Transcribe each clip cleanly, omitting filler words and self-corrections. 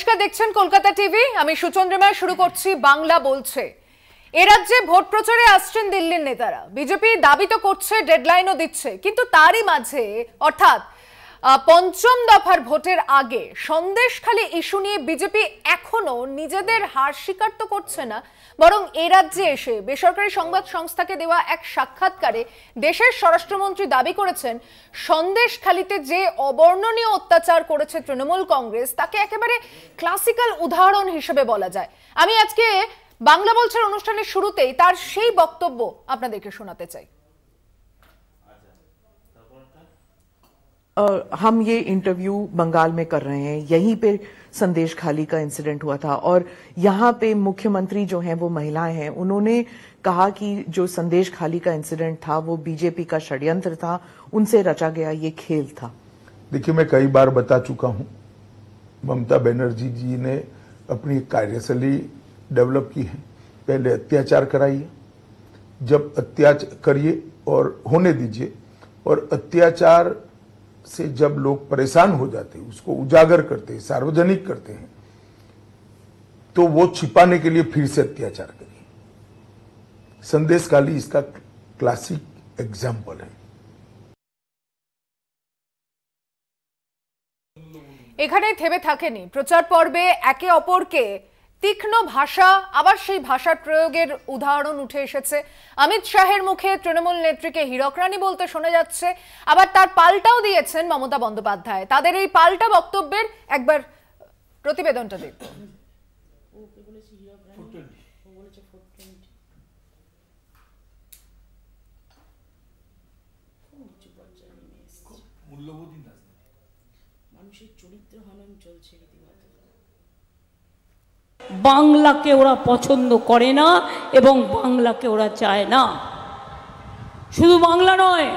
নমস্কার, দেখছেন কলকাতা টিভি। আমি সুচন্দ্রিমা। শুরু করছি বাংলা বলছে। এ রাজ্যে ভোট প্রচারে আসছেন দিল্লির নেতারা। বিজেপি দাবি তো করছে, ডেডলাইনও দিচ্ছে, কিন্তু তারই মাঝে অর্থাৎ পঞ্চম দফার ভোটের আগে সন্দেশখালী ইস্যু নিয়ে বিজেপি এখনো নিজেদের হার স্বীকার তো করছে না, বরং এ রাজ্যে এসে বেসরকারি সংবাদ সংস্থাকে দেওয়া এক সাক্ষাৎকারে দেশের স্বরাষ্ট্রমন্ত্রী দাবি করেছেন সন্দেশখালীতে যে অবর্ণনীয় অত্যাচার করেছে তৃণমূল কংগ্রেস তাকে একেবারে ক্লাসিক্যাল উদাহরণ হিসেবে বলা যায়। আমি আজকে বাংলা বলছেন অনুষ্ঠানের শুরুতেই তার সেই বক্তব্য আপনাদেরকে শোনাতে চাই। हम ये इंटरव्यू बंगाल में कर रहे हैं, यहीं पे संदेशखाली का इंसिडेंट हुआ था और यहाँ पे मुख्यमंत्री जो हैं वो महिलाएं हैं, उन्होंने कहा कि जो संदेशखाली का इंसिडेंट था वो बीजेपी का षड्यंत्र था, उनसे रचा गया ये खेल था। देखिए, मैं कई बार बता चुका हूं, ममता बनर्जी जी ने अपनी कार्यशैली डेवलप की है। पहले अत्याचार कराइए, जब अत्याचार करिए और होने दीजिए, और अत्याचार से जब लोग परेशान हो जाते हैं उसको उजागर करते हैं, सार्वजनिक करते हैं, तो वो छिपाने के लिए फिर से अत्याचार करिए। संदेशखाली इसका क्लासिक एग्जाम्पल है। এখানে থেমে থাকেনি, প্রচার পর্বে একে অপরকে তীক্ষ্ণ ভাষা, আবার সেই ভাষার প্রয়োগের উদাহরণ উঠে এসেছে। অমিত শাহের মুখে তৃণমূল নেত্রীকে হীরক রানী বলতে শোনা যাচ্ছে, আবার তার পাল্টাও দিয়েছেন মমতা বন্দ্যোপাধ্যায়। তাদের এই পাল্টা বক্তব্যের একবার প্রতিবেদনটা দেখুন। মানুষের চরিত্র হনন চলছে রীতিমতো। বাংলাকে ওরা পছন্দ করে না এবং বাংলাকে ওরা চায় না। শুধু বাংলা নয়,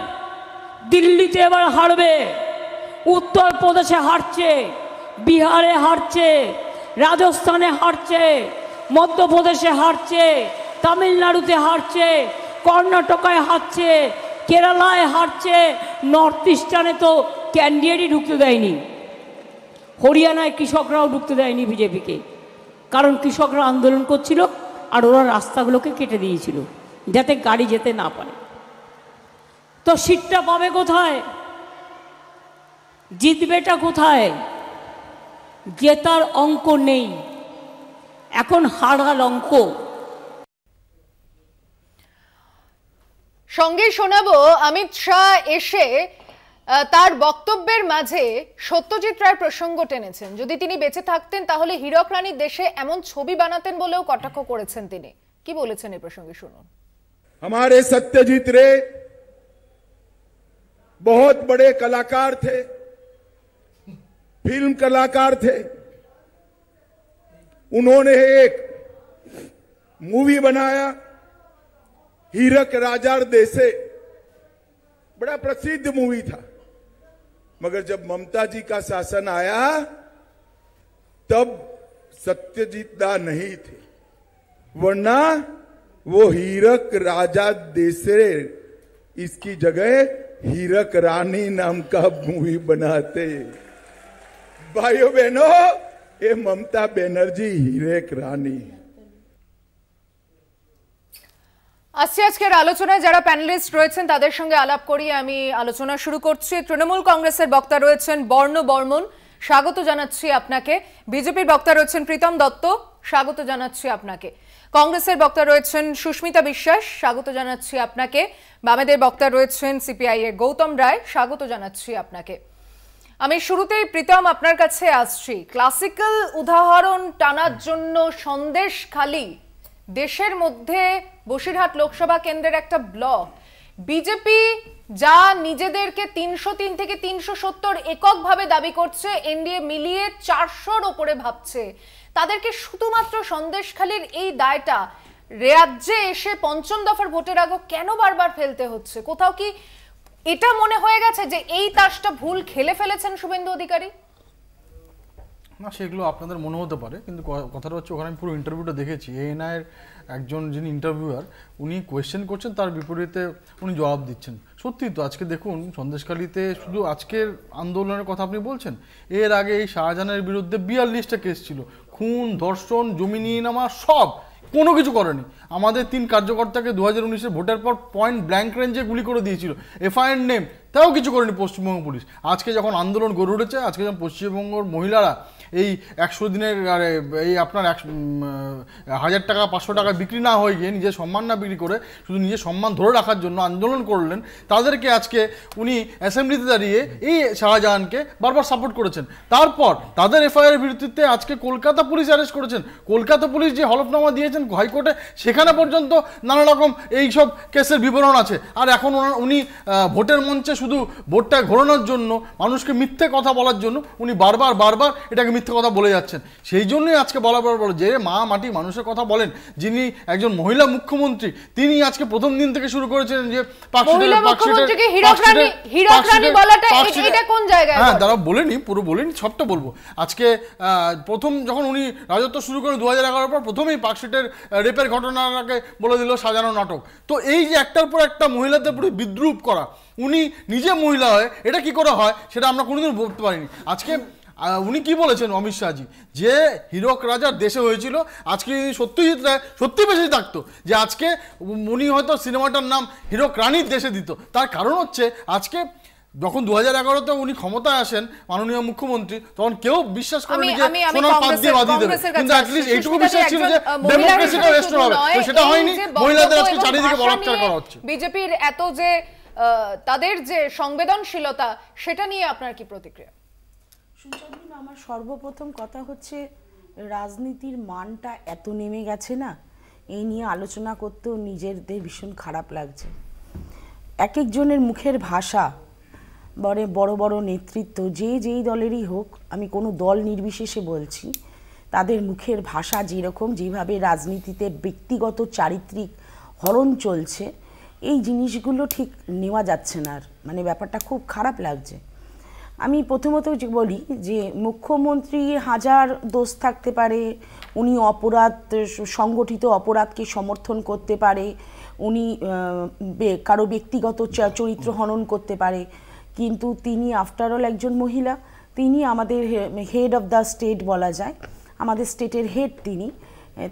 দিল্লিতে এবার হারবে, উত্তরপ্রদেশে হারছে, বিহারে হারছে, রাজস্থানে হারছে, মধ্যপ্রদেশে হারছে, তামিলনাড়ুতে হারছে, কর্ণাটকায় হারছে, কেরালায় হারছে, নর্থ ইস্টার্নে তো ক্যান্ডিডেটই ঢুকতে দেয়নি। হরিয়ানায় কৃষকরাও ঢুকতে দেয়নি বিজেপিকে, কারণ কৃষকরা আন্দোলন করছিল আর ওরা রাস্তাগুলোকে কেটে দিয়েছিল যাতে গাড়ি যেতে না পারে। তো সিটটা পাবে কোথায়? জিতবেটা কোথায়? জেতার অঙ্ক নেই, এখন হারার অঙ্ক। সঙ্গে শোনাবো অমিত শাহ এসে তার বক্তব্যের মাঝে সত্যজিৎ রায়ের প্রসঙ্গ টেনেছেন। যদি তিনি বেঁচে থাকতেন তাহলে হীরক রানীর দেশে এমন ছবি বানাতেন বলেও কটাক্ষ করেছেন তিনি। কি বলেছেন এই প্রসঙ্গে শুনুন। हमारे सत्यजीत रे बहुत बड़े कलाकार थे, फिल्म कलाकार थे। उन्होंने एक मूवी बनाया हीरक राजार देसे, बड़ा प्रसिद्ध मूवी था। मगर जब ममता जी का शासन आया तब सत्यजीत दा नहीं थे, वरना वो हीरक राजा देसे इसकी जगह हीरक रानी नाम का मूवी बनाते। भाइयों बहनों, ये ममता बनर्जी हीरक रानी। আজকের আলোচনায় যারা প্যানেলিস্ট রয়েছেন তাদের সঙ্গে আলাপ করি। আমি আলোচনা শুরু করছি। তৃণমূল কংগ্রেসের বক্তা রয়েছেন বর্ণ বর্মন, স্বাগত জানাচ্ছি আপনাকে। বিজেপির বক্তা রয়েছেন প্রীতম দত্ত, স্বাগত জানাচ্ছি আপনাকে। কংগ্রেসের বক্তা রয়েছেন সুস্মিতা বিশ্বাস, স্বাগত জানাচ্ছি আপনাকে। বামেদের বক্তা রয়েছেন সিপিআই এর গৌতম রায়, স্বাগত জানাচ্ছি আপনাকে। আমি শুরুতেই প্রীতম আপনার কাছে আসছি। ক্লাসিক্যাল উদাহরণ টানার জন্য সন্দেশখালী দেশের মধ্যে বসিরহাট লোকসভা কেন্দ্রের একটা ব্লক, বিজেপি যা নিজেদেরকে 303 থেকে 370 এককভাবে দাবি করছে, এনডিএ মিলিয়ে 400-র ওপরে ভাবছে, তাদেরকে শুধুমাত্র সন্দেশখালীর এই দায়টা রাজ্যে এসে পঞ্চম দফার ভোটের আগে কেন বারবার ফেলতে হচ্ছে? কোথাও কি এটা মনে হয়ে গেছে যে এই তাসটা ভুল খেলে ফেলেছেন শুভেন্দু অধিকারী? না, সেগুলো আপনাদের মনে হতে পারে, কিন্তু কথাটা হচ্ছে ওখানে আমি পুরো ইন্টারভিউটা দেখেছি। এএনআইয়ের একজন যিনি ইন্টারভিউয়ার উনি কোয়েশ্চেন করছেন, তার বিপরীতে উনি জবাব দিচ্ছেন। সত্যি তো আজকে দেখুন সন্দেশখালীতে শুধু আজকের আন্দোলনের কথা আপনি বলছেন, এর আগে এই শাহজাহানের বিরুদ্ধে 42টা কেস ছিল, খুন, ধর্ষণ, জমি নিয়ে নেওয়া, সব কোনো কিছু করেনি। আমাদের 3 কার্যকর্তাকে 2019-এর ভোটের পর পয়েন্ট ব্ল্যাঙ্ক রেঞ্জে গুলি করে দিয়েছিল, এফআইআর নেম, তাও কিছু করেনি পশ্চিমবঙ্গ পুলিশ। আজকে যখন আন্দোলন গড়ে উঠেছে, আজকে যখন পশ্চিমবঙ্গের মহিলারা এই 100 দিনের এই আপনার 1000 টাকা 500 টাকা বিক্রি না হয়ে গিয়ে নিজের সম্মান না বিক্রি করে শুধু নিজের সম্মান ধরে রাখার জন্য আন্দোলন করলেন, তাদেরকে আজকে উনি অ্যাসেম্বলিতে দাঁড়িয়ে এই শাহজাহানকে বারবার সাপোর্ট করেছেন। তারপর তাদের এফআইআর ভিত্তিতে আজকে কলকাতা পুলিশ অ্যারেস্ট করেছেন। কলকাতা পুলিশ যে হলফনামা দিয়েছেন হাইকোর্টে, সেখানে পর্যন্ত নানা রকম এইসব কেসের বিবরণ আছে। আর এখন উনি ভোটের মঞ্চে শুধু ভোটটা ঘোরানোর জন্য, মানুষকে মিথ্যে কথা বলার জন্য উনি বারবার এটাকে মিথ্যে কথা বলে যাচ্ছেন। সেই জন্যই আজকে বলার যে মা মাটি মানুষের কথা বলেন, যিনি একজন মহিলা মুখ্যমন্ত্রী, তিনি আজকে প্রথম দিন থেকে শুরু করেছিলেন যে হ্যাঁ, তারা বলেনি, পুরো বলেনি, সবটা বলবো। আজকে প্রথম যখন উনি রাজত্ব শুরু করেন 2011 পর, প্রথমেই পার্কস্ট্রিটের রেপের ঘটনাটাকে বলে দিল সাজানো নাটক। তো এই যে একটার পর একটা মহিলাদের পুরো বিদ্রুপ করা, উনি নিজে মহিলা হয়, এটা কি করে হয় সেটা আমরা কোনোদিন বলতে পারিনি। আজকে উনি কি বলেছেন অমিত শাহজি, যে হীরক রাজার দেশে হয়েছিল, আজকে সত্যজিৎ রায় সত্যি বেশি থাকতো, যে আজকে উনি হয়তো সিনেমাটার নাম হীরক রানীর দেশে দিত। তার কারণ হচ্ছে আজকে যখন 2011-তে উনি ক্ষমতায় আসেন মাননীয় মুখ্যমন্ত্রী, তখন কেউ বিশ্বাস করেনি যে সোনার পাত দিয়ে বাঁধিয়ে দেবে, কিন্তু অ্যাটলিস্ট এইটুকু বিশ্বাস ছিল যে ডেমোক্রেসিটা রেস্টোর হবে। তো সেটা হয়নি, মহিলাদের আজকে চারিদিকে বলাৎকার করা হচ্ছে। বিজেপির এত যে তাদের যে সংবেদনশীলতা, সেটা নিয়ে আপনার কি প্রতিক্রিয়া? সুচন্দ্র, আমার সর্বপ্রথম কথা হচ্ছে রাজনীতির মানটা এত নেমে গেছে না, এই নিয়ে আলোচনা করতেও নিজেদের ভীষণ খারাপ লাগছে। এক একজনের মুখের ভাষা, বড় বড় নেতৃত্ব, যেই দলেরই হোক, আমি কোনো দল নির্বিশেষে বলছি, তাদের মুখের ভাষা যেরকম, যেভাবে রাজনীতিতে ব্যক্তিগত চারিত্রিক হরণ চলছে, এই জিনিসগুলো ঠিক নেওয়া যাচ্ছে না আর, মানে ব্যাপারটা খুব খারাপ লাগছে। আমি প্রথমত বলি যে মুখ্যমন্ত্রী হাজার দোষ থাকতে পারে, উনি সংগঠিত অপরাধকে সমর্থন করতে পারে, উনি কারো ব্যক্তিগত চরিত্র হনন করতে পারে, কিন্তু তিনি আফটারঅল একজন মহিলা, তিনি আমাদের হেড অফ দ্য স্টেট বলা যায়, আমাদের স্টেটের হেড তিনি।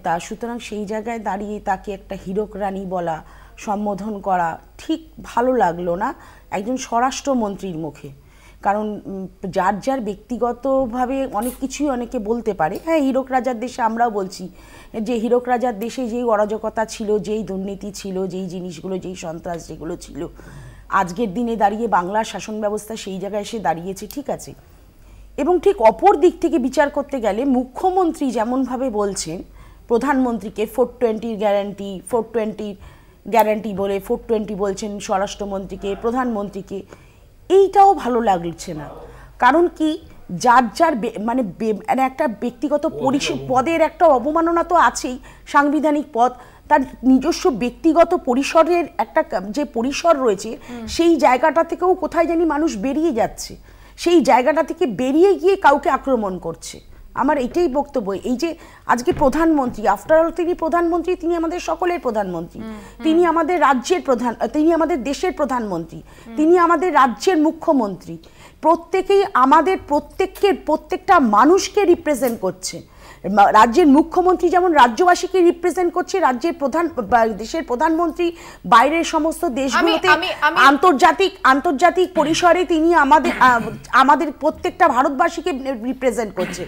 তা সুতরাং সেই জায়গায় দাঁড়িয়ে তাকে একটা হীরক রানী বলা, সম্বোধন করা ঠিক ভালো লাগলো না একজন স্বরাষ্ট্রমন্ত্রীর মুখে। কারণ যার ব্যক্তিগতভাবে অনেক কিছুই অনেকে বলতে পারে। হ্যাঁ, হীরক রাজার দেশে আমরাও বলছি যে হীরক রাজার দেশে যেই অরাজকতা ছিল, যেই দুর্নীতি ছিল, যেই জিনিসগুলো, যেই সন্ত্রাস যেগুলো ছিল, আজকের দিনে দাঁড়িয়ে বাংলার শাসন ব্যবস্থা সেই জায়গায় এসে দাঁড়িয়েছে, ঠিক আছে। এবং ঠিক অপর দিক থেকে বিচার করতে গেলে মুখ্যমন্ত্রী যেমনভাবে বলছেন প্রধানমন্ত্রীকে 420 গ্যারান্টি, 420 গ্যারান্টি বলে 420 বলছেন স্বরাষ্ট্রমন্ত্রীকে, প্রধানমন্ত্রীকে, এইটাও ভালো লাগছে না। কারণ কি, যার মানে একটা ব্যক্তিগত পদের একটা অবমাননা তো আছেই, সাংবিধানিক পদ, তার নিজস্ব ব্যক্তিগত পরিসরের একটা যে পরিসর রয়েছে, সেই জায়গাটা থেকেও কোথায় জানি মানুষ বেরিয়ে যাচ্ছে, সেই জায়গাটা থেকে বেরিয়ে গিয়ে কাউকে আক্রমণ করছে। আমার এটাই বক্তব্য। এই যে আজকে প্রধানমন্ত্রী, আফটারঅল তিনি প্রধানমন্ত্রী, তিনি আমাদের সকলের প্রধানমন্ত্রী, তিনি আমাদের রাজ্যের তিনি আমাদের দেশের প্রধানমন্ত্রী, তিনি আমাদের রাজ্যের মুখ্যমন্ত্রী, প্রত্যেকেই আমাদের প্রত্যেকটা মানুষকে রিপ্রেজেন্ট করছে। রাজ্যের মুখ্যমন্ত্রী যেমন রাজ্যবাসীকে রিপ্রেজেন্ট করছে, দেশের প্রধানমন্ত্রী বাইরের সমস্ত দেশগুলোতে আন্তর্জাতিক পরিসরে তিনি আমাদের প্রত্যেকটা ভারতবাসীকে রিপ্রেজেন্ট করছে।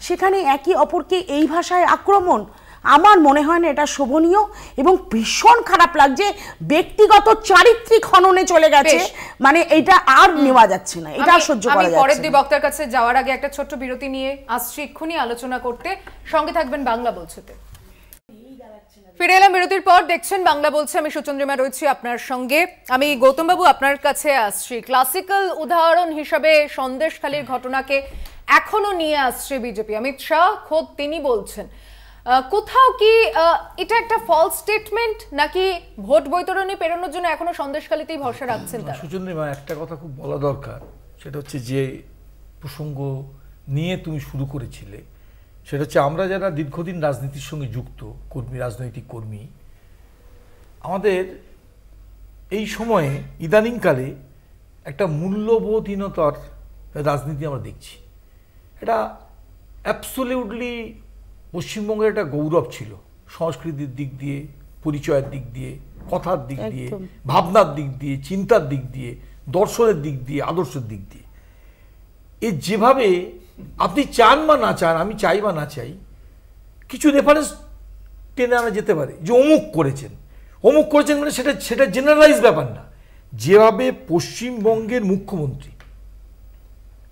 সেখানে একে অপরকে এই ভাষায় আক্রমণ, আমার মনে হয় না এটা শোভনীয়, এবং ভীষণ খারাপ লাগছে। ব্যক্তিগত চারিত্রিক হননে চলে গেছে, মানে এটা আর নেওয়া যাচ্ছে না, এটা সহ্য করা যাচ্ছে না। পরের দিন বক্তার কাছে যাওয়ার আগে একটা ছোট্ট বিরতি নিয়ে আসছি, এক্ষুনি আলোচনা করতে, সঙ্গে থাকবেন বাংলা বলছেতে। ফিরে এলাম বিরতির পর, দেখছেন বাংলা বলছে, আমি সুচন্দ্রিমা রয়েছি আপনার সঙ্গে। আমি গৌতম বাবু আপনার কাছে আসছি। ক্লাসিক্যাল উদাহরণ হিসাবে সন্দেশখালীর ঘটনাকে এখনো নিয়ে আসছে বিজেপি। অমিত শাহ খোদ তিনি বলছেন, কোথাও কি এটা একটা ফলস স্টেটমেন্ট, নাকি ভোট বৈতরণী পেরোনোর জন্য এখনো সন্দেশখালীতেই ভরসা রাখছেন তারা? সুচন্দ্রিমা, একটা কথা খুব বলা দরকার, সেটা হচ্ছে যে প্রসঙ্গ নিয়ে তুমি শুরু করেছিলে, সেটা হচ্ছে আমরা যারা দীর্ঘদিন রাজনীতির সঙ্গে যুক্ত রাজনৈতিক কর্মী, আমাদের এই সময়ে ইদানিংকালে একটা মূল্যবোধহীনতার রাজনীতি আমরা দেখছি। এটা অ্যাবসোলিউটলি পশ্চিমবঙ্গের একটা গৌরব ছিল, সংস্কৃতির দিক দিয়ে, পরিচয়ের দিক দিয়ে, কথার দিক দিয়ে, ভাবনার দিক দিয়ে, চিন্তার দিক দিয়ে, দর্শনের দিক দিয়ে, আদর্শের দিক দিয়ে। এ যেভাবে আপনি চান বা না চান, আমি চাই বা না চাই, কিছু রেফারেন্স টেনে আনা যেতে পারে যে অমুক করেছেন মানে সেটা জেনারেলাইজ ব্যাপার না। যেভাবে পশ্চিমবঙ্গের মুখ্যমন্ত্রী,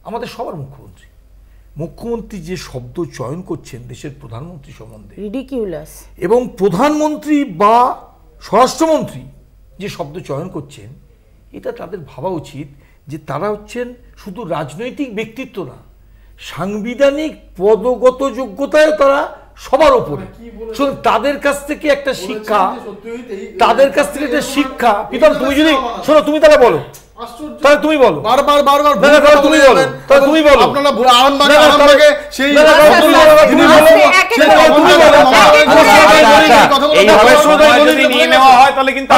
আমাদের সবার মুখ্যমন্ত্রী যে শব্দ চয়ন করছেন দেশের প্রধানমন্ত্রী সম্বন্ধে, রিডিকিউলাস, এবং প্রধানমন্ত্রী বা স্বরাষ্ট্রমন্ত্রী যে শব্দ চয়ন করছেন, এটা তাদের ভাবা উচিত যে তারা হচ্ছেন শুধু রাজনৈতিক ব্যক্তিত্ব না, সাংবিধানিক পদগত যোগ্যতায় তারা সবার উপরে। তাদের কাছ থেকে একটা শিক্ষা, প্রীতম তুমি যদি শোনো, তুমি তাহলে বলো, তাহলে তুমি বলো, বারবার তুমি বলো, তাহলে তুমি বলো, আপনারা আরামবাগে সেই নিয়ে নেওয়া হয় তাহলে কিন্তু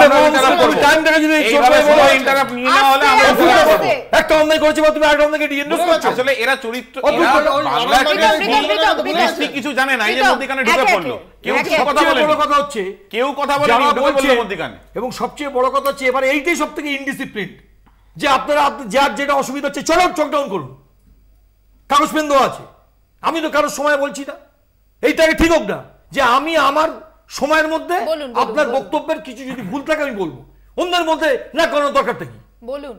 একটা অন্যায় করেছে বা তুমি আরেকটা অন্যায়কে ডিএনএস করছো। আসলে এরা চরিত্র, কিছু জানে না, এই যে মধ্যখানে ঢুকে পড়লো, কেউ কথা বলে, বড় কথা হচ্ছে কেউ কথা বলে মধ্যখানে, এবং সবচেয়ে বড় কথা হচ্ছে এবারে এইটাই সব থেকে ইনডিসিপ্লিন, যে আপনারা যার যেটা অসুবিধা হচ্ছে চলো চকডাউন করুন, কাগজ পেন দেওয়া আছে। আমি তো কারোর সময় বলছি না, এইটাকে ঠিক হোক না যে আমি আমার সময়ের মধ্যে আপনার বক্তব্যের কিছু যদি ভুল থাকে আমি বলবো, অন্যের মধ্যে না করার দরকারটা কি বলুন।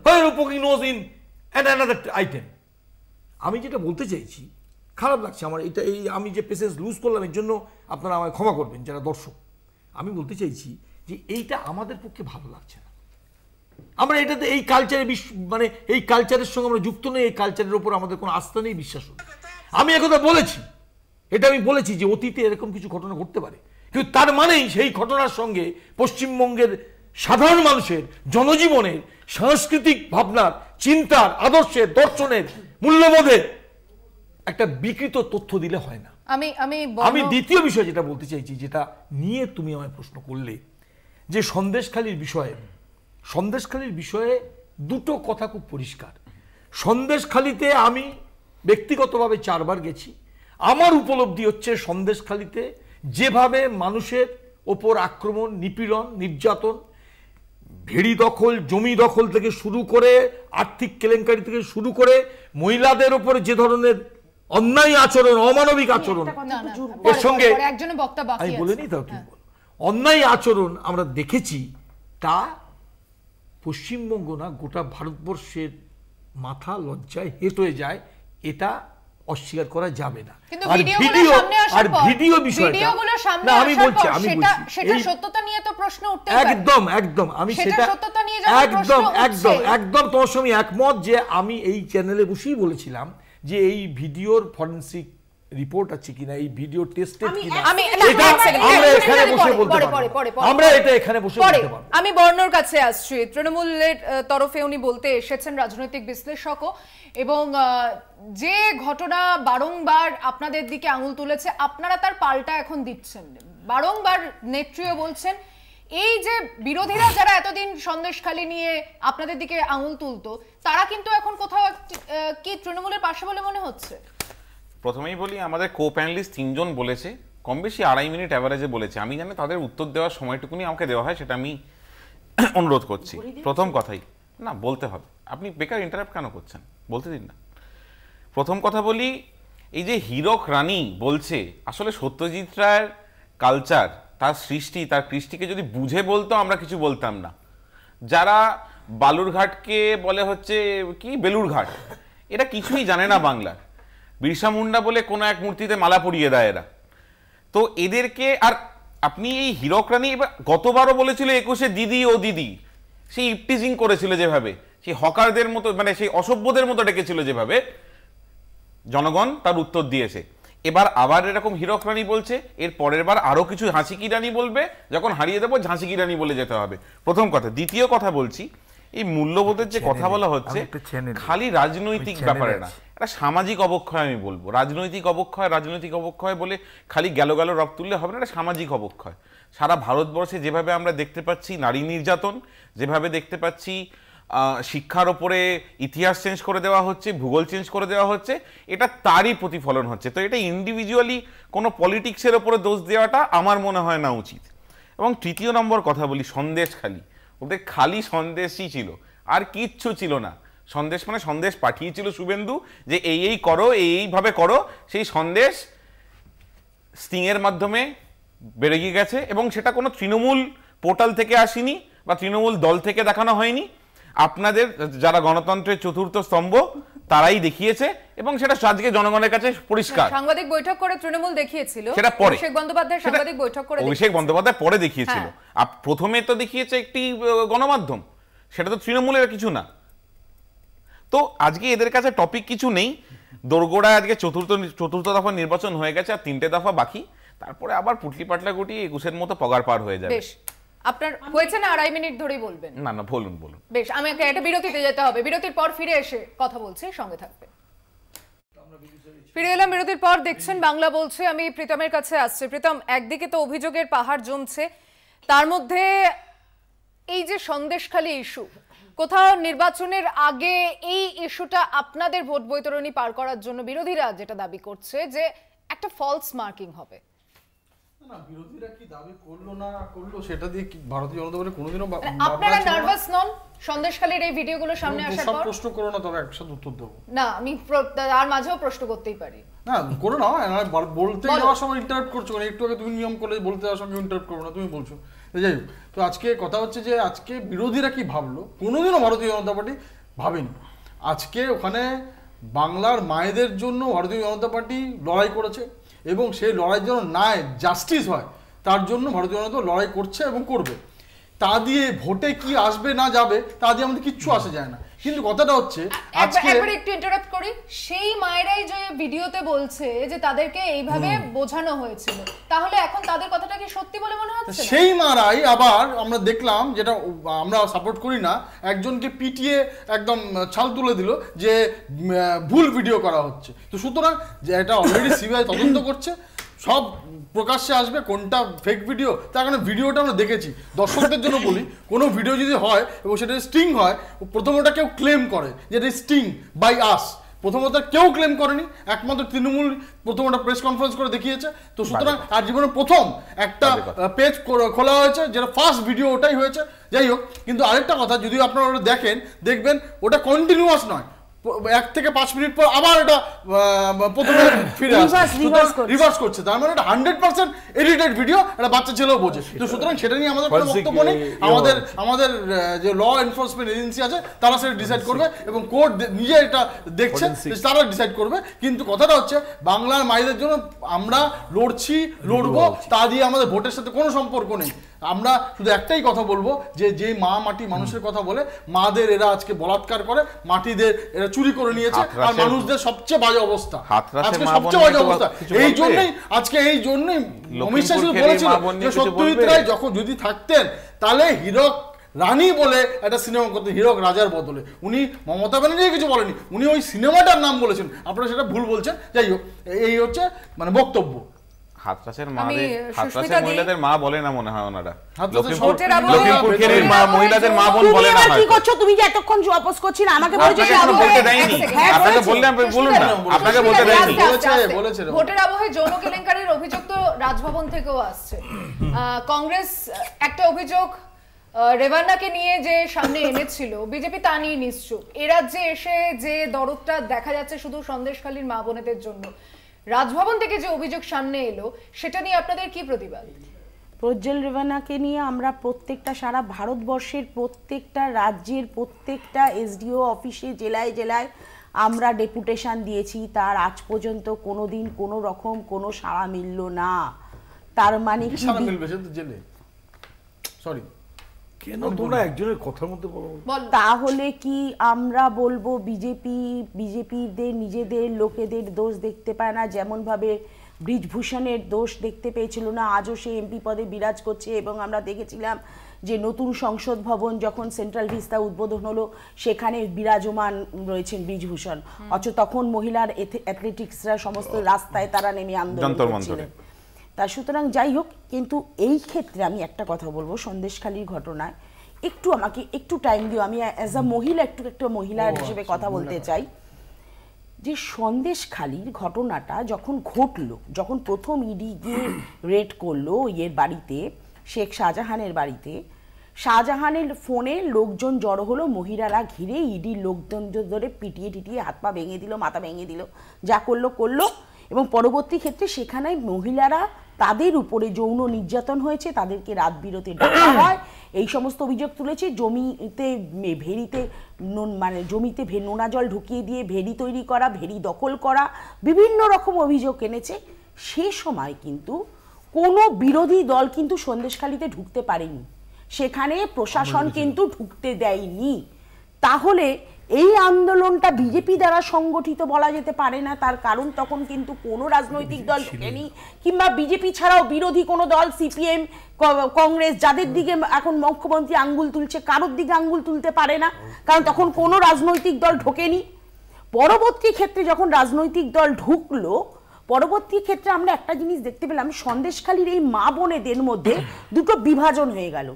আমি যেটা বলতে চাইছি, খারাপ লাগছে আমার এটা, এই আমি যে পেশেন্স লুজ করলাম এর জন্য আপনারা আমায় ক্ষমা করবেন যারা দর্শক। আমি বলতে চাইছি যে এইটা আমাদের পক্ষে ভালো লাগছে না। আমরা এটাতে এই কালচারে মানে এই কালচারের সঙ্গে আমরা যুক্ত নেই, এই কালচারের উপর আমাদের কোনো আস্থা নেই, বিশ্বাস নেই। আমি একথা বলেছি, এটা আমি বলেছি যে অতীতে এরকম কিছু ঘটনা ঘটতে পারে, কিন্তু তার মানেই সেই ঘটনার সঙ্গে পশ্চিমবঙ্গের সাধারণ মানুষের জনজীবনের, সাংস্কৃতিক ভাবনার, চিন্তার, আদর্শের, দর্শনের, মূল্যবোধের একটা বিকৃত তথ্য দিলে হয় না। আমি দ্বিতীয় বিষয় যেটা বলতে চাইছি, যেটা নিয়ে তুমি আমায় প্রশ্ন করলে, যে সন্দেশখালির বিষয়ে দুটো কথা খুব পরিষ্কার। সন্দেশখালিতে আমি ব্যক্তিগতভাবে 4 বার গেছি। আমার উপলব্ধি হচ্ছে সন্দেশখালিতে যেভাবে মানুষের ওপর আক্রমণ, নিপীড়ন, নির্যাতন, ভেড়ি দখল, জমি দখল থেকে শুরু করে, আর্থিক কেলেঙ্কারি থেকে শুরু করে, মহিলাদের ওপর যে ধরনের অন্যায় আচরণ, অমানবিক আচরণ, এর সঙ্গে আমি বলিনি তাও কি বল, অন্যায় আচরণ আমরা দেখেছি, তা পশ্চিমবঙ্গ না গোটা ভারতবর্ষের মাথা লজ্জায় হেট হয়ে যায়, এটা অস্বীকার করা যাবে না। আর ভিডিও বিষয়টা না, আমি বলছি সেটা সত্যতা নিয়ে তো প্রশ্ন উঠতেই পারে। একদম আমি সেটা একদম তোমার সঙ্গে একমত, যে আমি এই চ্যানেলে বসেই বলেছিলাম যে এই ভিডিওর ফরেনসিক রিপোর্ট আছে কিনা, এই ভিডিও টেস্টেড কিনা, আমরা এটা এখানে বসে বলতে পারবো। আমি বর্ণর কাছে আসছি। তৃণমূলের তরফে উনি বলতে এসেছেন, রাজনৈতিক বিশ্লেষকও, এবং যে ঘটনা বারংবার আপনাদের দিকে আঙুল তুলেছে, আপনারা তার পাল্টা এখন দিচ্ছেন। বারংবার নেত্রীও বলছেন এই যে বিরোধীরা যারা এতদিন সন্দেশখালি নিয়ে আপনাদের দিকে আঙুল তুলতো, তারা কিন্তু এখন কোথাও কি তৃণমূলের পাশে বলে মনে হচ্ছে? প্রথমেই বলি, আমাদের কো প্যানেলিস্ট 3 জন বলেছে, কম বেশি 2.5 মিনিট অ্যাভারেজে বলেছে। আমি জানি তাদের উত্তর দেওয়ার সময়টুকুনি আমাকে দেওয়া হয়, সেটা আমি অনুরোধ করছি। প্রথম কথাই না, বলতে হবে, আপনি বেকার ইন্টারাপ্ট কেন করছেন, বলতে দিন না। প্রথম কথা বলি, এই যে হীরক রানী বলছে, আসলে সত্যজিৎ রায়ের কালচার, তার সৃষ্টি, তার কৃষ্টিকে যদি বুঝে বলতো আমরা কিছু বলতাম না। যারা বালুরঘাটকে বলে হচ্ছে কি বেলুরঘাট, এটা কিছুই জানে না বাংলার। বিরসা মুন্ডা বলে কোনো এক মূর্তিতে মালা পরিয়ে দেয় এরা। তো এদেরকে, আর আপনি এই হীরক রানী গতবারও বলেছিল 21-এ দিদি ও দিদি, সেই ইপটিজিং করেছিল যেভাবে, সেই হকারদের মতো, মানে সেই অসভ্যদের মতো ডেকেছিল যেভাবে, জনগণ তার উত্তর দিয়েছে। এবার আবার এরকম হীরক রানী বলছে, এর পরের বার আরো কিছু ঝাঁসি কি রানী বলবে, যখন হারিয়ে দেবো ঝাঁসি কি রানী বলে যেতে হবে। প্রথম কথা। দ্বিতীয় কথা বলছি, এই মূল্যবোধের যে কথা বলা হচ্ছে খালি রাজনৈতিক ব্যাপারে না, এটা সামাজিক অবক্ষয়। আমি বলবো রাজনৈতিক অবক্ষয় বলে খালি গেল রব তুললে হবে না, এটা সামাজিক অবক্ষয়। সারা ভারতবর্ষে যেভাবে আমরা দেখতে পাচ্ছি নারী নির্যাতন, যেভাবে দেখতে পাচ্ছি শিক্ষার ওপরে ইতিহাস চেঞ্জ করে দেওয়া হচ্ছে, ভূগোল চেঞ্জ করে দেওয়া হচ্ছে, এটা তারই প্রতিফলন হচ্ছে। তো এটা ইন্ডিভিজুয়ালি কোনো পলিটিক্সের ওপরে দোষ দেওয়াটা আমার মনে হয় না উচিত। এবং তৃতীয় নম্বর কথা বলি, সন্দেশখালি, ওদের খালি সন্দেশই ছিল, আর কিচ্ছু ছিল না। সন্দেশ মানে সন্দেশ পাঠিয়েছিল শুভেন্দু যে এই করো, এইভাবে করো, সেই সন্দেশ স্টিংয়ের মাধ্যমে বেড়ে গিয়ে গেছে। এবং সেটা কোনো তৃণমূল পোর্টাল থেকে আসেনি বা তৃণমূল দল থেকে দেখানো হয়নি, আপনাদের যারা গণতন্ত্রের চতুর্থ স্তম্ভ তারাই দেখিয়েছে, এবং সেটা আজকে জনগণের কাছে পরিষ্কার। সাংবাদিক বৈঠক করে তৃণমূল দেখিয়েছিল, সেটা পরে অভিষেক বন্দ্যোপাধ্যায় সাংবাদিক বৈঠক করে অভিষেক বন্দ্যোপাধ্যায় পরে দেখিয়েছিল। প্রথমে তো দেখিয়েছে একটি গণমাধ্যম, সেটা তো তৃণমূলের কিছু না। তো আজকে এদের কাছে টপিক কিছু নেই, দোরগোড়ায় আজকে চতুর্থ দফা নির্বাচন হয়ে গেছে, আর 3টে দফা বাকি, তারপরে আবার পুটলি পাটলা গুটি 21-এর মতো পগার পার হয়ে যাবে। আপনার হয়েছে না 2.5 মিনিট ধরেই বলবেন? না বলুন। বেশ, আমাকে একটা বিরতিতে যেতে হবে, বিরতির পর ফিরে এসে কথা বলছি, সঙ্গে থাকবে। ফিরে এলাম বিরতির পর। দেখছেন বাংলা বলছে, আমি প্রীতমের কাছে আসছি। প্রীতম, একদিকে তো অভিযোগের পাহাড় জমছে, তার মধ্যে এই যে সন্দেশখালী ইস্যু, কোথাও নির্বাচনের আগে এই ইস্যুটা আপনাদের ভোট বৈতরণী পার করার জন্য বিরোধীরা যেটা দাবি করছে যে একটা ফলস মার্কিং হবে। না, বিরোধীরা কি দাবি করলো না করলো সেটা দিয়ে কি ভারতীয় জনতা পার্টি কোনোদিনও আপনারা নার্ভাস নন সন্দেশখালীর এই ভিডিওগুলো সামনে আসার পর? প্রশ্ন করো না, তবে একসাথে উত্তর দেবো না। আমি তার মাঝেও প্রশ্ন করতেই পারি না, করো না। বলতে যাওয়ার সময় ইন্টারাপ্ট করছো কেন? একটু আগে তুমি নিয়ম করে বলতে যাওয়ার সঙ্গে ইন্টারাপ্ট করো না, তুমি বলছো। যাই হোক, তো আজকে কথা হচ্ছে যে আজকে বিরোধীরা কি ভাবলো, কোনোদিনও ভারতীয় জনতা পার্টি ভাবেনি। আজকে ওখানে বাংলার মায়েদের জন্য ভারতীয় জনতা পার্টি লড়াই করেছে, এবং সেই লড়াইয়ের জন্য ন্যায় জাস্টিস হয় তার জন্য ভারতীয় জনতা লড়াই করছে এবং করবে। তা দিয়ে ভোটে কি আসবে না যাবে তা দিয়ে আমাদের কিচ্ছু আসে যায় না। কিন্তু কথাটা হচ্ছে আজকে একটু ইন্টারাপ্ট করি, সেই মায়েরাই যে ভিডিওতে বলছে যে তাদেরকে এইভাবে বোঝানো হয়েছিল, তাহলে এখন তাদের কথাটা কি সত্যি বলে মনে হচ্ছে? সেই মারাই আবার আমরা দেখলাম, যেটা আমরা সাপোর্ট করি না, একজনকে পিটিয়ে একদম ছাল তুলে দিল যে ভুল ভিডিও করা হচ্ছে। তো সুতরাং যে এটা অলরেডি সিবিআই তদন্ত করছে, সব প্রকাশ্যে আসবে কোনটা ফেক ভিডিও। তার কারণে ভিডিওটা আমরা দেখেছি, দর্শকদের জন্য বলি, কোনো ভিডিও যদি হয় এবং সেটা স্টিং হয়, প্রথমত কেউ ক্লেম করে যে এটা স্টিং বাই আস, প্রথমত কেউ ক্লেম করেনি, একমাত্র তৃণমূল প্রথমত প্রেস কনফারেন্স করে দেখিয়েছে। তো সুতরাং আর জীবনে প্রথম একটা পেজ খোলা হয়েছে, যেটা ফার্স্ট ভিডিও ওটাই হয়েছে। যাই হোক, কিন্তু আরেকটা কথা, যদি আপনারা ওটা দেখবেন ওটা কন্টিনিউয়াস নয়, 1 থেকে 5 মিনিট পর আবার এটা প্রথমে ফিরে রিভার্স করছে। তার মানে এটা 100% এডিটেড ভিডিও, একটা বাচ্চা ছেলেও বোঝে। তো সুতরাং সেটা নিয়ে আমাদের কোনো বক্তব্য নেই। আমাদের যে ল এনফোর্সমেন্ট এজেন্সি আছে তারা সেটা ডিসাইড করবে, এবং কোর্ট নিজে এটা দেখছে, তারা ডিসাইড করবে। কিন্তু কথাটা হচ্ছে বাংলার মায়েদের জন্য আমরা লড়বো, তা দিয়ে আমাদের ভোটের সাথে কোনো সম্পর্ক নেই। আমরা শুধু একটাই কথা বলবো, যে মা মাটি মানুষের কথা বলে, মাদের এরা আজকে বলাৎকার করে, মাটিদের এরা চুরি করে নিয়েছে, আর মানুষদের সবচেয়ে বাজে অবস্থা, আজকে সবচেয়ে বাজে অবস্থা। এই জন্যই অমিত শাহ শুধু বলেছিল যে সত্যজিৎ রায় যদি থাকতেন তাহলে হীরক রানী বলে একটা সিনেমা করতেন, হীরক রাজার বদলে। উনি মমতা ব্যানার্জি কিছু বলেনি, উনি ওই সিনেমাটার নাম বলেছেন। আপনারা সেটা ভুল বলছেন। যাই হোক, এই হচ্ছে মানে বক্তব্য। হাতরাসের মহিলাদের মা বলে না মনে হয় ওনারা, লখিমপুরের মহিলাদের মা বোন বলে না। কি করছো তুমি যে এতক্ষণ জোয়াপস করছিলে? আমাকে বলছো যে বলতে দেয়নি, আপনাকে বললাম বলুন না, আপনাকে বলতে দেয়নি। বলেছে ভোটের আবহে যৌন কেলেঙ্কারির অভিযোগ তো রাজভবন থেকেও আসছে। কংগ্রেস একটা অভিযোগ রেভান্নাকে নিয়ে যে সামনে এনেছিল, বিজেপি তা নিয়ে নিশ্চুপ। এ রাজ্যে এসে যে দরদটা দেখা যাচ্ছে শুধু সন্দেশখালীর মা বোনেদের জন্য, রাজভবন থেকে যে অভিযোগ সামনে এলো সেটা নিয়ে আপনাদের কি প্রতিবাদ? প্রজ্জ্বল রেভান্নাকে নিয়ে আমরা প্রত্যেকটা সারা ভারতবর্ষের প্রত্যেকটা রাজ্যের প্রত্যেকটা এসডিও অফিসে জেলায় জেলায় আমরা ডেপুটেশন দিয়েছি, তার আজ পর্যন্ত কোনোদিন কোনো রকম কোনো সাড়া মিলল না। তার মানে কি জেলে সরি কেন তোমরা একজনের কথার মধ্যে বলো? তাহলে কি আমরা বলবো বিজেপিদের নিজেদের লোকেদের দোষ দেখতে পায় না? যেমন ভাবে ব্রিজভূষণের দোষ দেখতে পেয়েছিল না, আজও সে এমপি পদে বিরাজ করছে। এবং আমরা দেখেছিলাম যে নতুন সংসদ ভবন যখন সেন্ট্রাল ভিস্তা উদ্বোধন হলো সেখানে বিরাজমান রয়েছেন ব্রিজভূষণ, অথচ তখন মহিলার অ্যাথলেটিক্সরা সমস্ত রাস্তায় তারা নেমে আন্দোলন করছিলেন। তা সুতরাং যাই হোক, কিন্তু এই ক্ষেত্রে আমি একটা কথা বলবো, সন্দেশখালীর ঘটনায় আমাকে একটু টাইম দিও, আমি অ্যাজ আ মহিলা একটু মহিলা হিসেবে কথা বলতে চাই। যে সন্দেশখালীর ঘটনাটা যখন ঘটলো, যখন প্রথম ইডি গিয়ে রেড করলো ইয়ের বাড়িতে, শেখ শাহজাহানের বাড়িতে, শাহজাহানের ফোনে লোকজন জড়ো হলো, মহিলারা ঘিরে ইডির লোকজন ধরে পিটিয়ে হাত পা ভেঙে দিল, মাথা ভেঙে দিল, যা করলো। এবং পরবর্তী ক্ষেত্রে সেখানে মহিলারা তাদের উপরে যৌন নির্যাতন হয়েছে, তাদেরকে রাত বিরতে ডাকা হয়, এই সমস্ত অভিযোগ তুলেছে। জমিতে নোনা জল ঢুকিয়ে দিয়ে ভেড়ি তৈরি করা, ভেড়ি দখল করা, বিভিন্ন রকম অভিযোগ এনেছে। সে সময় কিন্তু কোনো বিরোধী দল কিন্তু সন্দেশখালীতে ঢুকতে পারেনি, সেখানে প্রশাসন কিন্তু ঢুকতে দেয়নি। তাহলে এই আন্দোলনটা বিজেপি দ্বারা সংগঠিত বলা যেতে পারে না, তার কারণ তখন কিন্তু কোনো রাজনৈতিক দল ঢোকেনি, কিংবা বিজেপি ছাড়াও বিরোধী কোনো দল, সিপিএম, কংগ্রেস, যাদের দিকে এখন মুখ্যমন্ত্রী আঙ্গুল তুলছে, কারোর দিকে আঙ্গুল তুলতে পারে না, কারণ তখন কোনো রাজনৈতিক দল ঢোকেনি। পরবর্তী ক্ষেত্রে যখন রাজনৈতিক দল ঢুকলো, পরবর্তী ক্ষেত্রে আমরা একটা জিনিস দেখতে পেলাম, সন্দেশখালীর এই মা বোনেদের মধ্যে দুটো বিভাজন হয়ে গেল,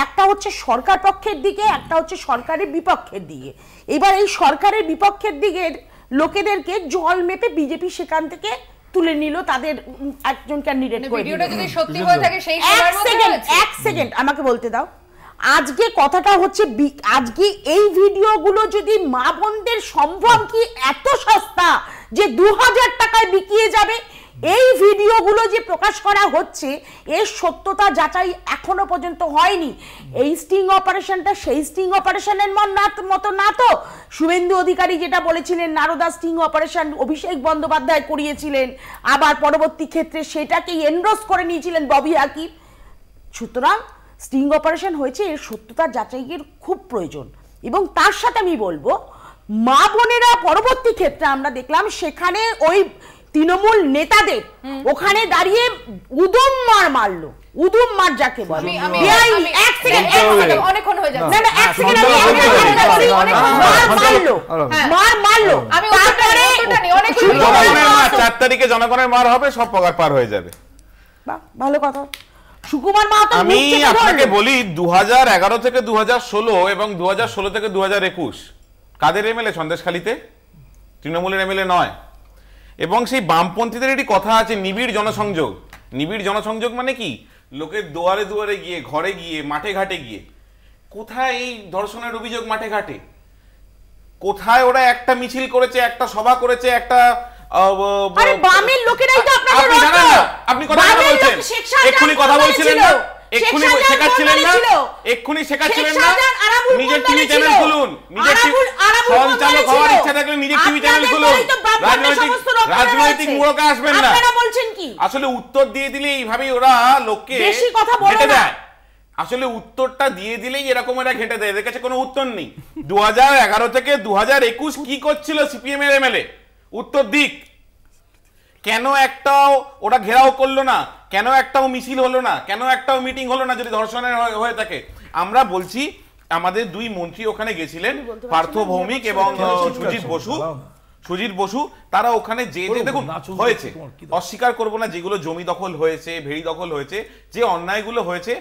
একটা হচ্ছে সরকার পক্ষের দিকে, একটা হচ্ছে সরকারের বিপক্ষের দিকে। এবার এই সরকারের বিপক্ষের দিকের লোকেদেরকে জল মেপে বিজেপি সেখান থেকে তুলে নিল, তাদের একজন ক্যান্ডিডেট করে দিল। এক সেকেন্ড আমাকে বলতে দাও। আজকে কথাটা হচ্ছে, আজকে এই ভিডিওগুলো যদি মা বোনদের সম্ভ্রম কি এত সস্তা যে 2000 টাকায় বিকিয়ে যাবে, এই ভিডিওগুলো যে প্রকাশ করা হচ্ছে এর সত্যতা যাচাই এখনো পর্যন্ত হয়নি। এই স্টিং অপারেশনটা সেই স্টিং অপারেশনের মতো না তো? শুভেন্দু অধিকারী যেটা বলেছিলেন নারদা স্টিং অপারেশন অভিষেক বন্দ্যোপাধ্যায় করিয়েছিলেন, আবার পরবর্তী ক্ষেত্রে সেটাকে এনডোর্স করে নিয়েছিলেন ববি হাকিম। সুতরাং স্টিং অপারেশন হয়েছে, এর সত্যতা যাচাইয়ের খুব প্রয়োজন। এবং তার সাথে আমি বলবো, মা বোনেরা পরবর্তী ক্ষেত্রে আমরা দেখলাম সেখানে ওই তৃণমূল নেতাদের ওখানে দাঁড়িয়ে উদম মারলো, উদম মার যাকে বলে। অনেকক্ষণ হয়ে যাচ্ছে, মারলো। 4 তারিখে জনগণের মার হবে, সব পগার পার হয়ে যাবে। ভালো কথা। সুকুমার মাহাতো, আমি আপনাকে বলি 2011 থেকে 2016 এবং 2016 থেকে 2021 কাদের এমএলএ সন্দেশখালীতে? তৃণমূলের এমএলএ নয়। এবং সেই বামপন্থীদের একটি কথা আছে, নিবিড় জনসংযোগ। নিবিড় জনসংযোগ মানে কি? লোকের দুয়ারে দুয়ারে গিয়ে, ঘরে গিয়ে, মাঠে ঘাটে গিয়ে। কোথায় এই ধর্ষণের অভিযোগ মাঠে ঘাটে? কোথায় ওরা একটা মিছিল করেছে, একটা সভা করেছে, একটা বামের লোকেরাই তো আপনাদের আপনি জানেন না, আপনি কথা বলছেন, এক্ষুনি কথা বলছিলেন না, এক্ষুনি শেখাচ্ছিলেন না, এক্ষুনি শেখাচ্ছিলেন না। নিজের টিভি চ্যানেল খুলুন, নিজের সঞ্চালক হওয়ার ইচ্ছা থাকলে নিজের টিভি চ্যানেল খুলুন, রাজনৈতিক মোড়কে আসবেন না। আসলে উত্তর দিয়ে দিলে এইভাবেই ওরা লোককে ঘেঁটে দেয়। আসলে উত্তরটা দিয়ে দিলেই এরকম এরা ঘেঁটে দেয়, এদের কাছে কোনো উত্তর নেই। 2011 থেকে 2021 কি করছিল সিপিএম এর এমএলএ? উত্তর দিক। কেন একটাও ওরা ঘেরাও করলো না? কেন একটাও মিছিল হলো না? কেন একটাও মিটিং হলো না যদি ধর্ষণের হয়ে থাকে? আমরা বলছি, আমাদের 2 মন্ত্রী ওখানে গেছিলেন, পার্থ ভৌমিক এবং সুজিত বসু, তারা ওখানে যে দেখুন হয়েছে, অস্বীকার করবো না, যেগুলো জমি দখল হয়েছে, ভেড়ি দখল হয়েছে, যে অন্যায়গুলো হয়েছে,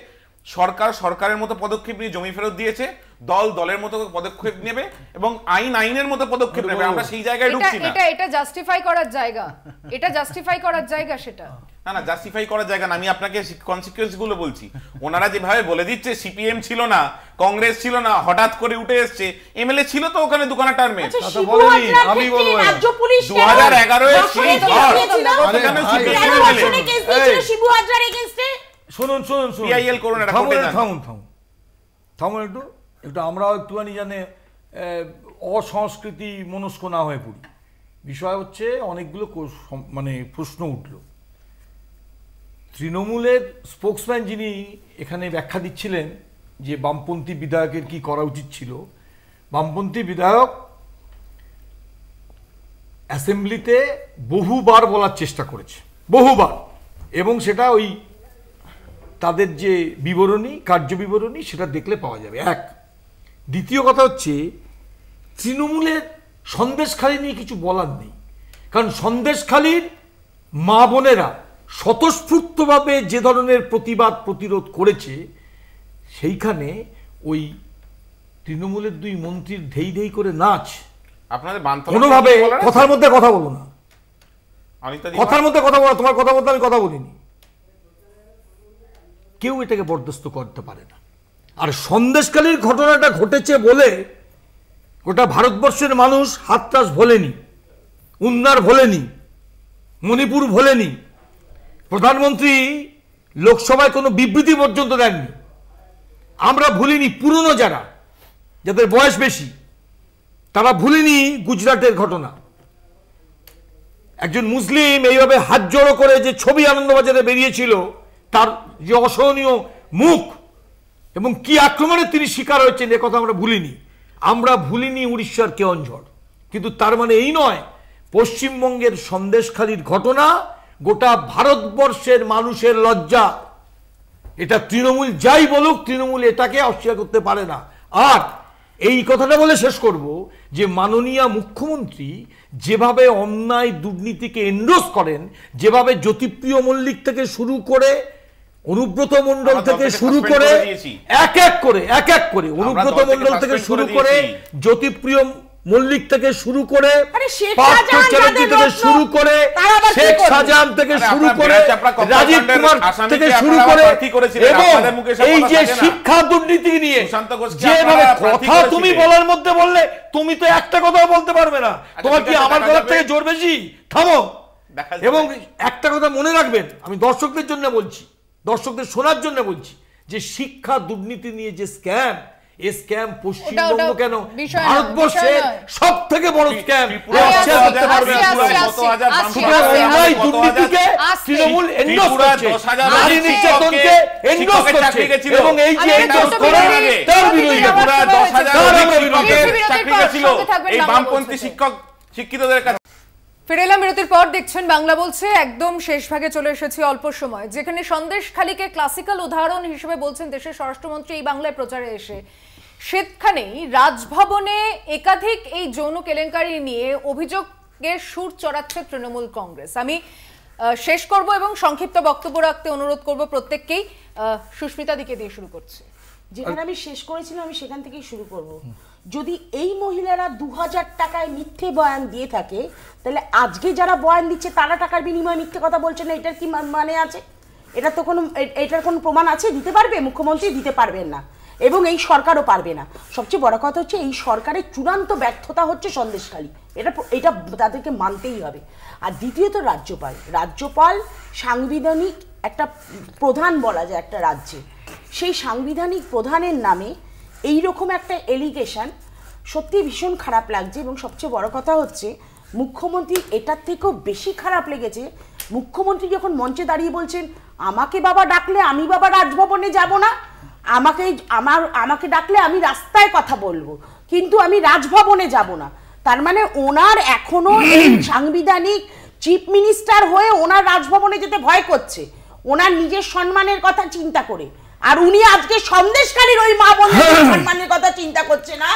সরকারের মতো পদক্ষেপ নিয়ে জমি ফেরত দিয়েছে, দল দলের মতো পদক্ষেপ নেবে এবং আইনের মতো পদক্ষেপ নেবে। আমরা সেই জায়গায় ঢুকছি না। এটা জাস্টিফাই করার জায়গা, এটা জাস্টিফাই করার জায়গা সেটা না, জাস্টিফাই করার জায়গা না। আমি আপনাকে কনসিকুয়েন্স গুলো বলছি। ওনারা যেভাবে বলে দিচ্ছে সিপিএম ছিল না, কংগ্রেস ছিল না, হঠাৎ করে উঠে এসছে, এমএলএ ছিল তো ওখানে দুখানা টার্মে। আমি বলবো 2011 এর সেই শুনুন পিআইএল করুন, এটা কোর্টে যান। থামুন একটু আমরাও একটুখানি জানে অসংস্কৃতি মনস্ক না হয়ে পড়ি। বিষয় হচ্ছে অনেকগুলো মানে প্রশ্ন উঠল। তৃণমূলের স্পোক্সম্যান যিনি এখানে ব্যাখ্যা দিচ্ছিলেন যে বামপন্থী বিধায়কের কি করা উচিত ছিল, বামপন্থী বিধায়ক অ্যাসেম্বলিতে বহুবার বলার চেষ্টা করেছে, বহুবার, এবং সেটা ওই তাদের যে বিবরণী, কার্য বিবরণী, সেটা দেখলে পাওয়া যাবে। এক, দ্বিতীয় কথা হচ্ছে তৃণমূলের সন্দেশখালী নিয়ে কিছু বলার নেই, কারণ সন্দেশখালীর মা বোনেরা স্বতঃস্ফূর্তভাবে যে ধরনের প্রতিবাদ প্রতিরোধ করেছে, সেইখানে ওই তৃণমূলের দুই মন্ত্রীর ধেই ধেই করে নাচ আপনাদের কোনোভাবে কথার মধ্যে কথা বলো না, কথার মধ্যে কথা বলো, তোমার কথা বলতে আমি কথা বলিনি, কেউ এটাকে বরদাস্ত করতে পারে না। আর সন্দেশখালীর ঘটনাটা ঘটেছে বলে গোটা ভারতবর্ষের মানুষ হাতরাস ভোলেনি, উন্নার ভোলেনি, মণিপুর ভোলেনি। প্রধানমন্ত্রী লোকসভায় কোনো বিবৃতি পর্যন্ত দেননি। আমরা ভুলিনি, পুরনো যাদের বয়স বেশি তারা ভুলিনি গুজরাটের ঘটনা। একজন মুসলিম এইভাবে হাত জড়ো করে যে ছবি আনন্দবাজারে বেরিয়েছিল, তার যে অসহনীয় মুখ এবং কি আক্রমণে তিনি শিকার হয়েছেন, এ কথা আমরা ভুলিনি। আমরা ভুলিনি উড়িষ্যার কেওনঝড়। কিন্তু তার মানে এই নয় পশ্চিমবঙ্গের সন্দেশখালীর ঘটনা গোটা ভারতবর্ষের মানুষের লজ্জা। এটা তৃণমূল যাই বলুক, তৃণমূল এটাকে অস্বীকার করতে পারে না। আর এই কথাটা বলে শেষ করব যে মাননীয় মুখ্যমন্ত্রী যেভাবে অন্যায় দুর্নীতিকে এন্ডোর্স করেন, যেভাবে জ্যোতিপ্রিয় মল্লিক থেকে শুরু করে অনুব্রত মণ্ডল থেকে শুরু করে এক এক করে অনুব্রত মণ্ডল থেকে শুরু করে জ্যোতিপ্রিয় মল্লিক থেকে শুরু করে পার্থ চ্যাটার্জি থেকে শুরু করে শেখ শাহজাহান থেকে শুরু করে রাজীব কুমার থেকে শুরু করে এবং এই যে শিক্ষা দুর্নীতি নিয়ে যেভাবে কথা তুমি বলার মধ্যে বললে, তুমি তো একটা কথাও বলতে পারবে না। তোমার কি আমার গলার থেকে জোর বেশি? থামো। এবং একটা কথা মনে রাখবেন, আমি দর্শকদের জন্য বলছি, দর্শকদের শোনার জন্য বলছি, যে শিক্ষা দুর্নীতি নিয়ে যে স্ক্যাম, এই স্ক্যাম পশ্চিমবঙ্গ কেন ভারতবর্ষের সব থেকে বড় স্ক্যাম। তৃণমূল এন্ডোর্স করছে, নারী নির্যাতনকে এন্ডোর্স করছে এবং এই যে এন্ডোর্স করা তার বিরোধী এই বামপন্থী শিক্ষিতদের কাছে। ফিরে এলাম বিরতির পর। দেখছেন বাংলা বলছে, একদম শেষ ভাগে চলে এসেছি অল্প সময়, যেখানে সন্দেশখালীকে ক্লাসিক্যাল উদাহরণ হিসেবে বলছেন দেশের স্বরাষ্ট্রমন্ত্রী এই বাংলায় প্রচারে এসে। সেখানেই রাজভবনে একাধিক এই যৌন কেলেঙ্কারি নিয়ে অভিযোগের সুর চড়াচ্ছে তৃণমূল কংগ্রেস। আমি শেষ করব এবং সংক্ষিপ্ত বক্তব্য রাখতে অনুরোধ করব প্রত্যেককেই। সুস্মিতা দিকে দিয়ে শুরু করছি। যেখানে আমি শেষ করেছিলাম আমি সেখান থেকেই শুরু করব। যদি এই মহিলারা 2000 টাকায় মিথ্যে বয়ান দিয়ে থাকে, তাহলে আজকে যারা বয়ান দিচ্ছে তারা টাকার বিনিময়ে মিথ্যে কথা বলছে না, এটার কি মানে আছে? এটার কোনো প্রমাণ আছে? দিতে পারবে মুখ্যমন্ত্রী? দিতে পারবেন না, এবং এই সরকারও পারবে না। সবচেয়ে বড় কথা হচ্ছে এই সরকারের চূড়ান্ত ব্যর্থতা হচ্ছে সন্দেশখালী, এটা তাদেরকে মানতেই হবে। আর দ্বিতীয়ত রাজ্যপাল সাংবিধানিক একটা প্রধান বলা যায় একটা রাজ্যে, সেই সাংবিধানিক প্রধানের নামে এইরকম একটা এলিগেশন সত্যি ভীষণ খারাপ লাগছে। এবং সবচেয়ে বড় কথা হচ্ছে মুখ্যমন্ত্রী এটার থেকেও বেশি খারাপ লেগেছে, মুখ্যমন্ত্রী যখন মঞ্চে দাঁড়িয়ে বলছেন আমাকে বাবা ডাকলে আমি বাবা রাজভবনে যাব না, আমাকে ডাকলে আমি রাস্তায় কথা বলবো, কিন্তু আমি রাজভবনে যাব না। তার মানে ওনার এখনো এই সাংবিধানিক চিফ মিনিস্টার হয়ে ওনার রাজভবনে যেতে ভয় করছে, ওনার নিজের সম্মানের কথা চিন্তা করে। আর উনি আজকে সন্দেশকারীর ওই মা বোনদের সম্মানের কথা চিন্তা করছে না,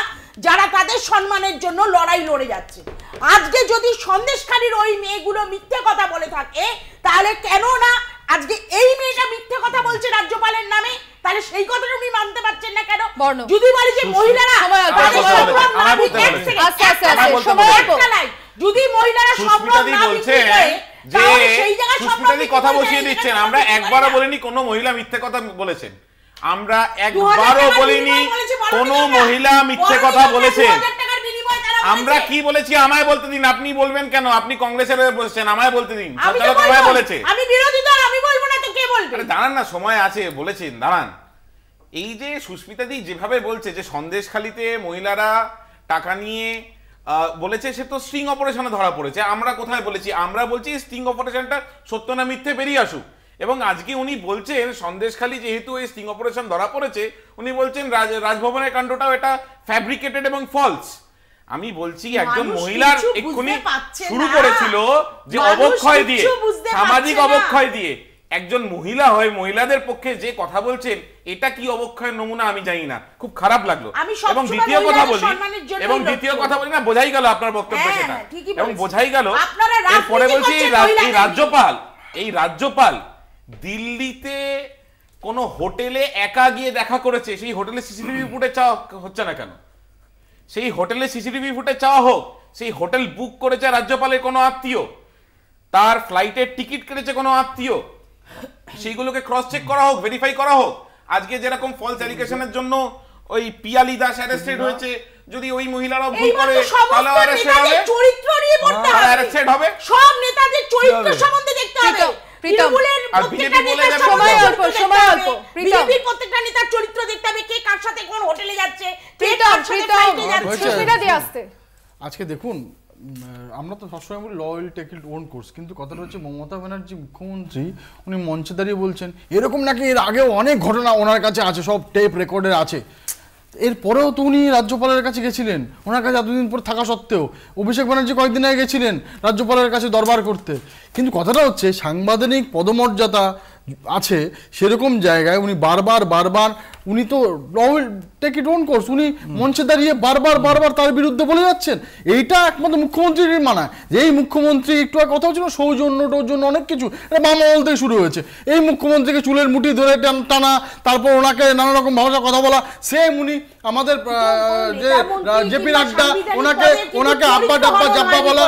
যারা তাদের সম্মানের জন্য লড়াই লড়ে যাচ্ছে। আজকে যদি সন্দেশকারীর ওই মেয়েগুলো মিথ্যে কথা বলে থাকে, তাহলে কেন না আজকে এই মেয়েটা মিথ্যে কথা বলছে রাজ্যপালের নামে, তাহলে সেই কথাটা উনি মানতে পারছেন না কেন? যদি বলি যে মহিলারা যদি মহিলারা কথা বসিয়ে দিচ্ছেন, আমরা একবারও বলিনি কোনো মহিলা মিথ্যে কথা বলেছেন, আমরা একবারও বলিনি কোনো মহিলা মিথ্যে কথা বলেছেন। আমরা কি বলেছি আমায় বলতে দিন, আপনি বলবেন কেন? আপনি কংগ্রেসের হয়ে বলছেন, আমায় বলতে দিন। সরকার বলেছে, আমি বিরোধী দল, আমি বলবো না তো কে বলবে? দাঁড়ান না, সময় আছে, বলেছেন, দাঁড়ান। এই যে সুস্মিতা দি যেভাবে বলছে যে সন্দেশখালীতে মহিলারা টাকা নিয়ে বলেছে, সে তো স্টিং অপারেশনে ধরা পড়েছে। আমরা কোথায় বলেছি? আমরা বলছি স্টিং অপারেশনটা সত্য না মিথ্যে বেরিয়ে আসুক। এবং আজকে উনি বলছেন সন্দেশখালী যেহেতু এই স্টিং অপারেশন ধরা পড়েছে, উনি বলছেন রাজভবনের কাণ্ডটাও এটা ফ্যাব্রিকেটেড এবং ফলস। আমি বলছি একজন মহিলার এক্ষুনি শুরু করেছিল যে অবক্ষয় দিয়ে, সামাজিক অবক্ষয় দিয়ে, একজন মহিলা হয়ে মহিলাদের পক্ষে যে কথা বলছেন এটা কি অবক্ষয়ের নমুনা আমি জানি না, খুব খারাপ লাগলো। এবং দ্বিতীয় কথা বলি না, বোঝাই গেল আপনার বক্তব্য সেটা, এবং বোঝাই গেল। এরপরে বলছি এই রাজ্যপাল দিল্লিতে কোন হোটেলে একা গিয়ে দেখা করেছে, সেই হোটেলে সিসিটিভি ফুটেজ চাওয়া হচ্ছে না কেন? সেই হোটেলে সিসিটিভি ফুটেজ চাওয়া হোক। সেই হোটেল বুক করেছে রাজ্যপালের কোনো আত্মীয়, তার ফ্লাইটের টিকিট কেটেছে কোনো আত্মীয়, সেইগুলোকে ক্রস চেক করা হোক, ভেরিফাই করা হোক। আজকে যেরকম ফলস অ্যালিগেশনের জন্য ওই পিয়ালি দাস অ্যারেস্টেড হয়েছে, যদি ওই মহিলারাও ভুল করে তাহলে অ্যারেস্টেড হবে, চরিত্র নিয়ে পড়তে হবে, অ্যারেস্টেড হবে। সব নেতাদের চরিত্র সম্বন্ধে দেখতে হবে। প্রত্যেকটা নেতার চরিত্র দেখতে হবে, কে কার সাথে কোন হোটেলে যাচ্ছে, কে কার সাথে ফ্লাইটে যাচ্ছে। আজকে দেখুন, আমরা তো সবসময় বলি law will take it on course, কিন্তু কথাটা হচ্ছে মমতা ব্যানার্জি মুখ্যমন্ত্রী উনি মঞ্চে দাঁড়িয়ে বলছেন এরকম নাকি এর আগেও অনেক ঘটনা ওনার কাছে আছে, সব টেপ রেকর্ডের আছে। এরপরেও তো উনি রাজ্যপালের কাছে গেছিলেন, ওনার কাছে এতদিন পর থাকা সত্ত্বেও। অভিষেক ব্যানার্জি কয়েকদিন আগে গেছিলেন রাজ্যপালের কাছে দরবার করতে। কিন্তু কথাটা হচ্ছে সাংবিধানিক পদমর্যাদা আছে সেরকম জায়গায় উনি বারবার উনি তো law will take it on course, উনি মঞ্চে দাঁড়িয়ে বারবার তার বিরুদ্ধে বলে যাচ্ছেন। এইটা একমাত্র মুখ্যমন্ত্রীর মানায়, যে এই মুখ্যমন্ত্রী একটু কথা হচ্ছিল সৌজন্য টৌজন্য অনেক কিছু, এটা বাম আমল থেকে শুরু হয়েছে। এই মুখ্যমন্ত্রীকে চুলের মুঠি ধরে টানা, তারপর ওনাকে নানা রকম ভাষা কথা বলা। সেম উনি আমাদের যে জেপি নাড্ডা, ওনাকে আব্বা ডাব্বা জাব্বা বলা,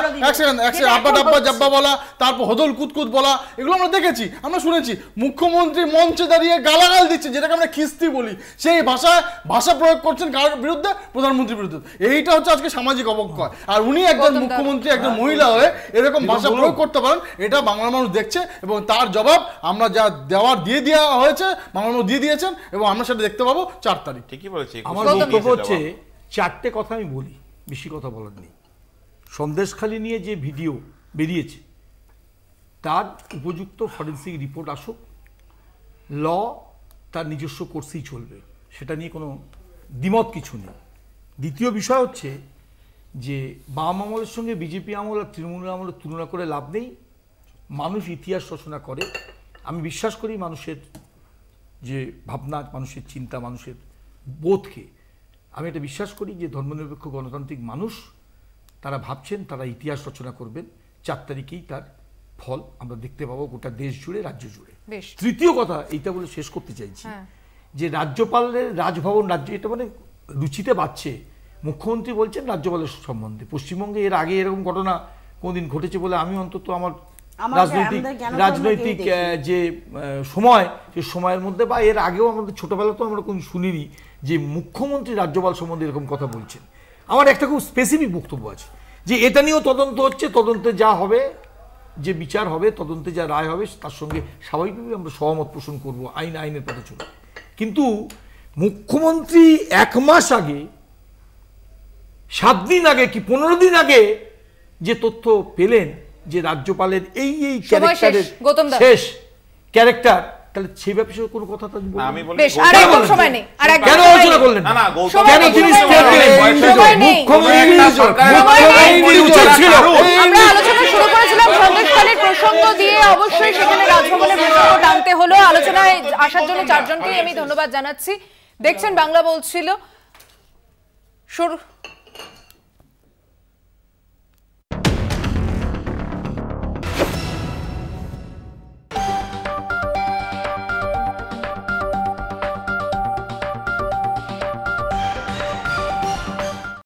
আব্বা ডাব্বা জাব্বা বলা, তারপর হদল কুতকুত বলা, এগুলো আমরা দেখেছি, আমরা শুনেছি। মুখ্যমন্ত্রী মঞ্চে দাঁড়িয়ে গালাগাল দিচ্ছে, যেটাকে আমরা খিস্তি বলি, সেই ভাষা প্রয়োগ করছেন কার বিরুদ্ধে? প্রধানমন্ত্রীর বিরুদ্ধে। এইটা হচ্ছে আজকে সামাজিক অবক্ষয়। আর উনি একজন মুখ্যমন্ত্রী, একজন মহিলা হয়ে এরকম ভাষা প্রয়োগ করতে পারেন, এটা বাংলার মানুষ দেখছে, এবং তার জবাব আমরা যা দেওয়ার দিয়ে দেওয়া হয়েছে, বাংলার মানুষ দিয়ে দিয়েছেন, এবং আমরা সেটা দেখতে পাবো 4 তারিখ। ঠিকই বলেছি। আমার বক্তব্য হচ্ছে 4টে কথা আমি বলি, বেশি কথা বলার নেই। সন্দেশখালী নিয়ে যে ভিডিও বেরিয়েছে তার উপযুক্ত ফরেন্সিক রিপোর্ট আসুক, ল তার নিজস্ব কোর্সেই চলবে, সেটা নিয়ে কোনো দ্বিমত কিছু নেই। দ্বিতীয় বিষয় হচ্ছে যে বাম আমলের সঙ্গে বিজেপি আমল আর তৃণমূল আমলের তুলনা করে লাভ নেই। মানুষ ইতিহাস রচনা করে, আমি বিশ্বাস করি মানুষের যে ভাবনা, মানুষের চিন্তা, মানুষের বোধকে আমি এটা বিশ্বাস করি যে ধর্মনিরপেক্ষ গণতান্ত্রিক মানুষ তারা ভাবছেন, তারা ইতিহাস রচনা করবেন। 4 তারিখেই তার ফল আমরা দেখতে পাবো গোটা দেশ জুড়ে, রাজ্য জুড়ে। তৃতীয় কথা এইটা বলে শেষ করতে চাইছি যে রাজ্যপালের রাজভবন, এটা মানে রুচিতে বাড়ছে। মুখ্যমন্ত্রী বলছেন রাজ্যপালের সম্বন্ধে, পশ্চিমবঙ্গে এর আগে এরকম ঘটনা কোনদিন ঘটেছে বলে আমি অন্তত আমার রাজনৈতিক যে সময়, সে সময়ের মধ্যে বা এর আগেও আমাদের ছোটবেলাতেও আমরা কোনো শুনিনি যে মুখ্যমন্ত্রী রাজ্যপাল সম্বন্ধে এরকম কথা বলছেন। আমার একটা খুব স্পেসিফিক বক্তব্য আছে যে এটা নিয়েও তদন্ত হচ্ছে, তদন্তে যা হবে, যে বিচার হবে, তদন্তে যা রায় হবে তার সঙ্গে স্বাভাবিকভাবে আমরা সহমত পোষণ করবো, আইনের পথে চলবে। কিন্তু মুখ্যমন্ত্রী 1 মাস আগে, 7 দিন আগে কি 15 দিন আগে যে তথ্য পেলেন যে রাজ্যপালের এই ক্যারেক্টারের শেষ ক্যারেক্টার, তাহলে সেই ব্যাপারে কোনো কথা তো আমি বলি সময় নেই, আর কেন আলোচনা করলেন না? কেন তিনি স্টেপ দিলেন? মুখ্যমন্ত্রী উচিত ছিল। আমরা আলোচনা শুরু করেছিলাম সন্দেশখালীর প্রসঙ্গ দিয়ে, অবশ্যই সেখানে রাজভবনের প্রসঙ্গ টানতে হলো। আলোচনায় আসার জন্য 4 জনকেই আমি ধন্যবাদ জানাচ্ছি। দেখছেন বাংলা বলছিল।